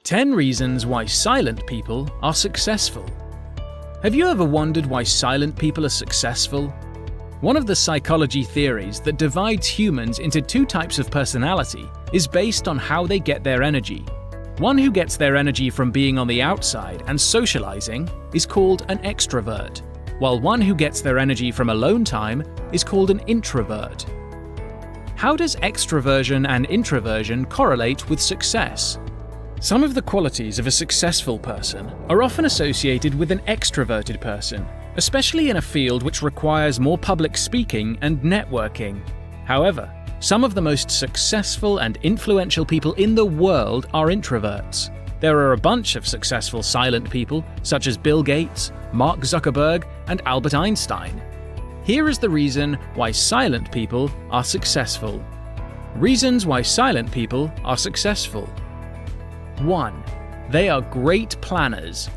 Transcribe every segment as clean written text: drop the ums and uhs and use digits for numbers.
10 reasons why silent people are successful. Have you ever wondered why silent people are successful? One of the psychology theories that divides humans into two types of personality is based on how they get their energy. One who gets their energy from being on the outside and socializing is called an extrovert, while one who gets their energy from alone time is called an introvert. How does extroversion and introversion correlate with success? Some of the qualities of a successful person are often associated with an extroverted person, especially in a field which requires more public speaking and networking. However, some of the most successful and influential people in the world are introverts. There are a bunch of successful silent people, such as Bill Gates, Mark Zuckerberg, and Albert Einstein. Here is the reason why silent people are successful. Reasons why silent people are successful. 1. They are great planners.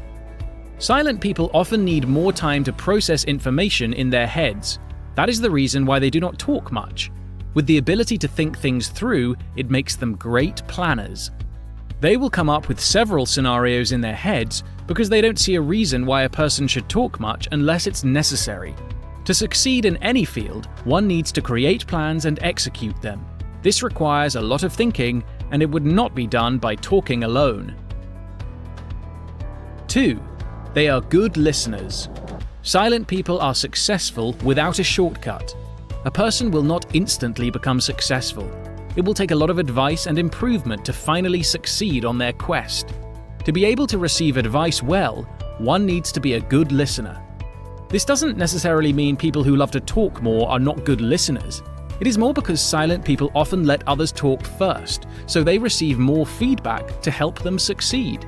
Silent people often need more time to process information in their heads. That is the reason why they do not talk much. With the ability to think things through, it makes them great planners. They will come up with several scenarios in their heads because they don't see a reason why a person should talk much unless it's necessary. To succeed in any field, one needs to create plans and execute them. This requires a lot of thinking, and it would not be done by talking alone. 2. They are good listeners. Silent people are successful without a shortcut. A person will not instantly become successful. It will take a lot of advice and improvement to finally succeed on their quest. To be able to receive advice well, one needs to be a good listener. This doesn't necessarily mean people who love to talk more are not good listeners. It is more because silent people often let others talk first, so they receive more feedback to help them succeed.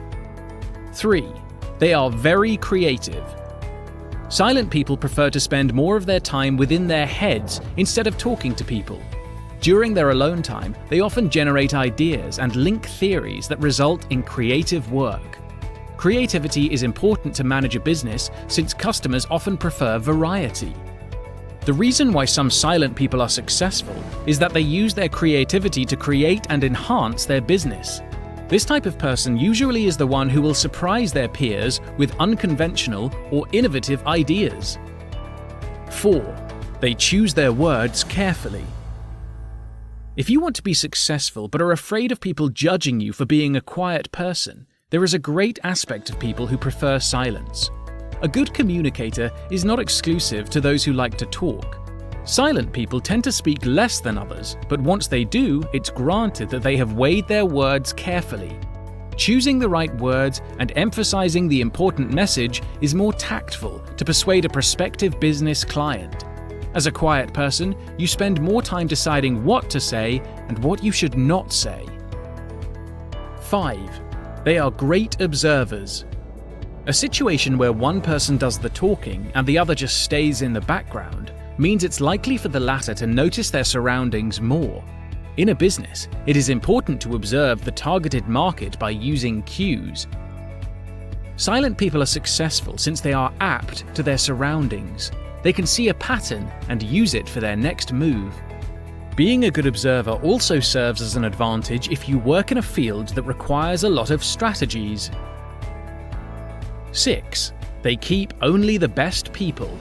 3. They are very creative. Silent people prefer to spend more of their time within their heads instead of talking to people. During their alone time, they often generate ideas and link theories that result in creative work. Creativity is important to manage a business since customers often prefer variety. The reason why some silent people are successful is that they use their creativity to create and enhance their business. This type of person usually is the one who will surprise their peers with unconventional or innovative ideas. 4. They choose their words carefully. If you want to be successful but are afraid of people judging you for being a quiet person, there is a great aspect of people who prefer silence. A good communicator is not exclusive to those who like to talk. Silent people tend to speak less than others, but once they do, it's granted that they have weighed their words carefully. Choosing the right words and emphasizing the important message is more tactful to persuade a prospective business client. As a quiet person, you spend more time deciding what to say and what you should not say. 5. They are great observers. A situation where one person does the talking and the other just stays in the background means it's likely for the latter to notice their surroundings more. In a business, it is important to observe the targeted market by using cues. Silent people are successful since they are apt to their surroundings. They can see a pattern and use it for their next move. Being a good observer also serves as an advantage if you work in a field that requires a lot of strategies. 6. They keep only the best people.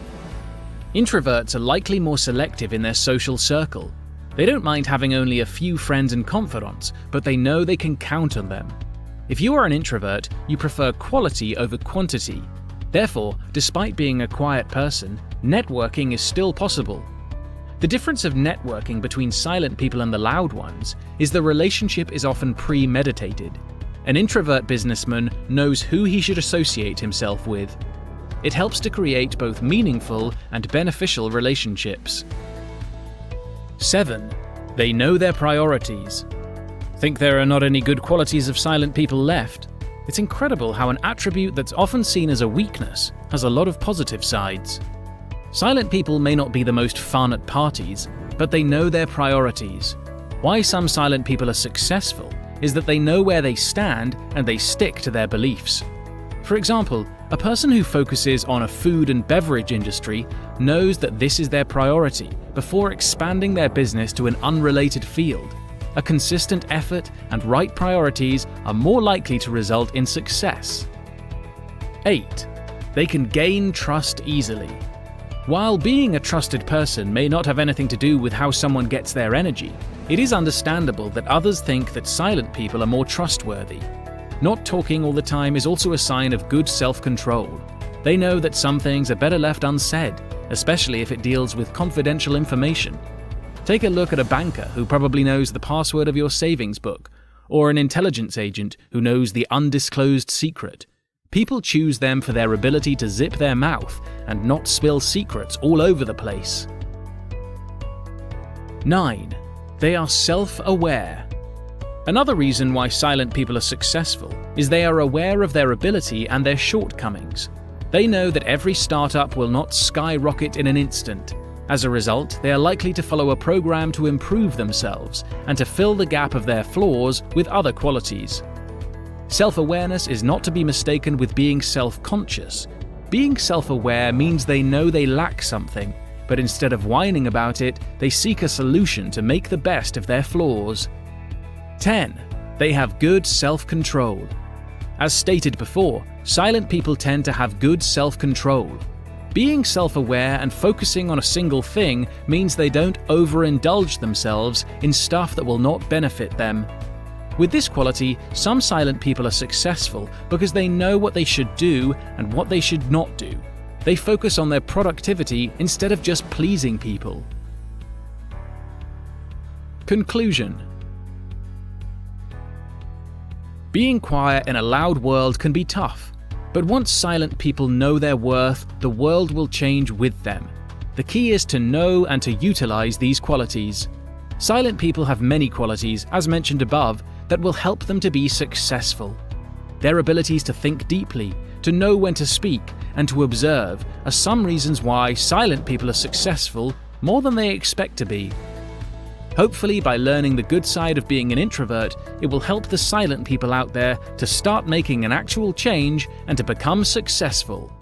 Introverts are likely more selective in their social circle. They don't mind having only a few friends and confidants, but they know they can count on them. If you are an introvert, you prefer quality over quantity. Therefore, despite being a quiet person, networking is still possible. The difference of networking between silent people and the loud ones is the relationship is often premeditated. An introvert businessman knows who he should associate himself with. It helps to create both meaningful and beneficial relationships. 7. They know their priorities. Think there are not any good qualities of silent people left? It's incredible how an attribute that's often seen as a weakness has a lot of positive sides. Silent people may not be the most fun at parties, but they know their priorities. Why some silent people are successful is that they know where they stand and they stick to their beliefs. For example, a person who focuses on a food and beverage industry knows that this is their priority before expanding their business to an unrelated field. A consistent effort and right priorities are more likely to result in success. 8. They can gain trust easily. While being a trusted person may not have anything to do with how someone gets their energy, it is understandable that others think that silent people are more trustworthy. Not talking all the time is also a sign of good self-control. They know that some things are better left unsaid, especially if it deals with confidential information. Take a look at a banker who probably knows the password of your savings book, or an intelligence agent who knows the undisclosed secret. People choose them for their ability to zip their mouth and not spill secrets all over the place. 9. They are self-aware. Another reason why silent people are successful is they are aware of their ability and their shortcomings. They know that every startup will not skyrocket in an instant. As a result, they are likely to follow a program to improve themselves and to fill the gap of their flaws with other qualities. Self-awareness is not to be mistaken with being self-conscious. Being self-aware means they know they lack something, but instead of whining about it, they seek a solution to make the best of their flaws. 10. They have good self-control. As stated before, silent people tend to have good self-control. Being self-aware and focusing on a single thing means they don't overindulge themselves in stuff that will not benefit them. With this quality, some silent people are successful because they know what they should do and what they should not do. They focus on their productivity instead of just pleasing people. Conclusion. Being quiet in a loud world can be tough, but once silent people know their worth, the world will change with them. The key is to know and to utilize these qualities. Silent people have many qualities, as mentioned above, that will help them to be successful. Their abilities to think deeply, to know when to speak, and to observe are some reasons why silent people are successful more than they expect to be. Hopefully, by learning the good side of being an introvert, it will help the silent people out there to start making an actual change and to become successful.